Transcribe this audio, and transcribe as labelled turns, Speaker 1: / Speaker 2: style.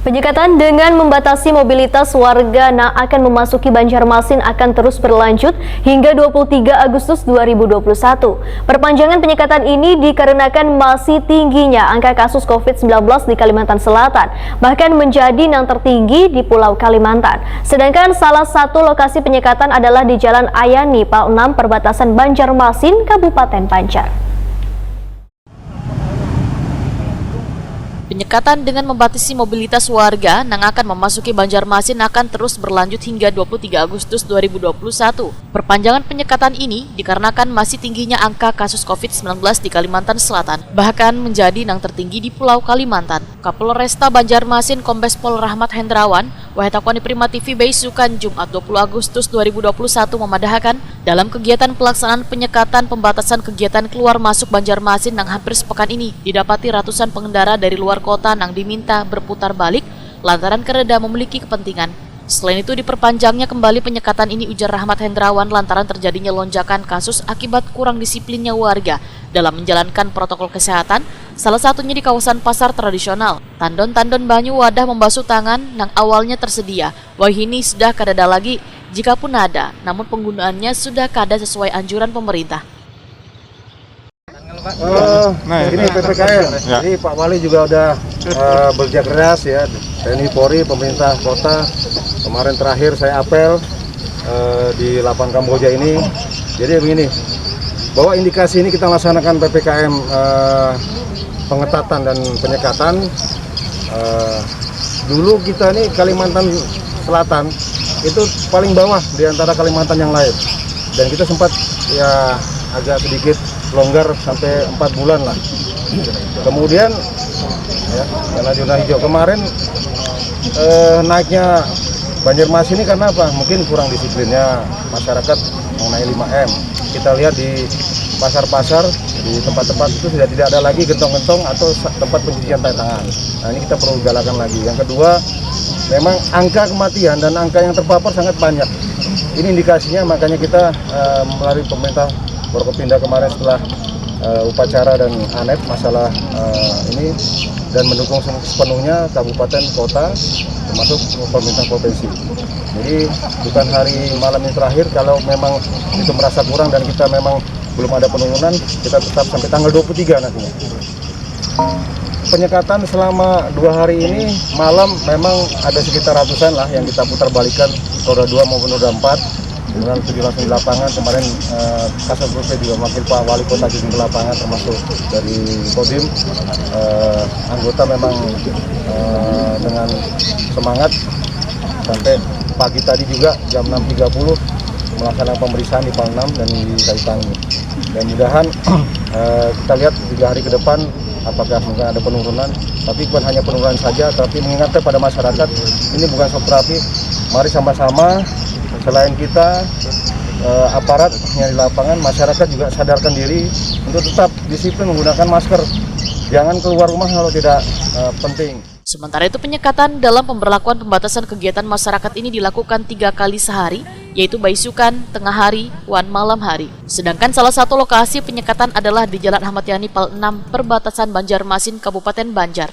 Speaker 1: Penyekatan dengan membatasi mobilitas warga yang akan memasuki Banjarmasin akan terus berlanjut hingga 23 Agustus 2021. Perpanjangan penyekatan ini dikarenakan masih tingginya angka kasus COVID-19 di Kalimantan Selatan, bahkan menjadi yang tertinggi di Pulau Kalimantan. Sedangkan salah satu lokasi penyekatan adalah di Jalan Ayani, Pal 6, perbatasan Banjarmasin, Kabupaten Banjar.
Speaker 2: Penyekatan dengan membatasi mobilitas warga yang akan memasuki Banjarmasin akan terus berlanjut hingga 23 Agustus 2021. Perpanjangan penyekatan ini dikarenakan masih tingginya angka kasus COVID-19 di Kalimantan Selatan, bahkan menjadi yang tertinggi di Pulau Kalimantan. Kapolresta Banjarmasin Kombes Pol Rahmat Hendrawan, Wahetakoni Prima TV Beisukan Jumat 20 Agustus 2021 memadahkan dalam kegiatan pelaksanaan penyekatan pembatasan kegiatan keluar masuk Banjarmasin yang hampir sepekan ini didapati ratusan pengendara dari luar kota yang diminta berputar balik lantaran kereda memiliki kepentingan. Selain itu diperpanjangnya kembali penyekatan ini, ujar Rahmat Hendrawan, lantaran terjadinya lonjakan kasus akibat kurang disiplinnya warga dalam menjalankan protokol kesehatan, salah satunya di kawasan pasar tradisional. Tandon-tandon banyu wadah membasuh tangan yang awalnya tersedia, wahini sudah kada lagi, jika pun ada, namun penggunaannya sudah kada sesuai anjuran pemerintah.
Speaker 3: Ini PPKM, jadi Pak Wali juga udah bekerja keras ya, TNI Polri, pemerintah kota. Kemarin terakhir saya apel di lapangan Kamboja ini. Jadi begini, bahwa indikasi ini kita laksanakan PPKM pengetatan dan penyekatan. Dulu kita nih Kalimantan Selatan itu paling bawah di antara Kalimantan yang lain, dan kita sempat ya agak sedikit longgar sampai 4 bulan lah. Kemudian ya, karena zona hijau kemarin naiknya Banjarmasin ini karena apa? Mungkin kurang disiplinnya masyarakat mengenai 5M. Kita lihat di pasar-pasar, di tempat-tempat itu sudah tidak ada lagi gentong-gentong atau tempat pencucian tangan. Nah, ini kita perlu galakan lagi. Yang kedua, memang angka kematian dan angka yang terpapar sangat banyak. Ini indikasinya, makanya kita melalui pemerintah Forkopimda kemarin setelah upacara dan anet masalah ini, dan mendukung sepenuhnya kabupaten kota termasuk pemerintah provinsi. Jadi bukan hari malam ini terakhir, kalau memang itu merasa kurang dan kita memang belum ada penurunan, kita tetap sampai tanggal 23 nantinya. Penyekatan selama 2 hari ini malam memang ada sekitar ratusan lah yang kita putar balikan, roda 2 maupun roda 4. Kemudian itu langsung di lapangan. Kemarin Kasat Provinsi juga memanggil Pak Wali Kota juga ke lapangan, termasuk dari Kodim. Anggota memang dengan semangat sampai pagi tadi juga jam 6.30 melaksanakan pemeriksaan di Pal 6 dan di Kaitangi. Dan mudahan kita lihat 3 hari ke depan apakah mungkin ada penurunan, tapi bukan hanya penurunan saja, tapi mengingatkan pada masyarakat ini bukan shock terapi. Mari sama-sama, selain kita aparat yang di lapangan, masyarakat juga sadarkan diri untuk tetap disiplin menggunakan masker. Jangan keluar rumah kalau tidak penting.
Speaker 2: Sementara itu penyekatan dalam pemberlakuan pembatasan kegiatan masyarakat ini dilakukan 3 kali sehari, yaitu Baisukan, tengah hari, wan malam hari. Sedangkan salah satu lokasi penyekatan adalah di Jalan Ahmad Yani Pal 6, perbatasan Banjarmasin, Kabupaten Banjar.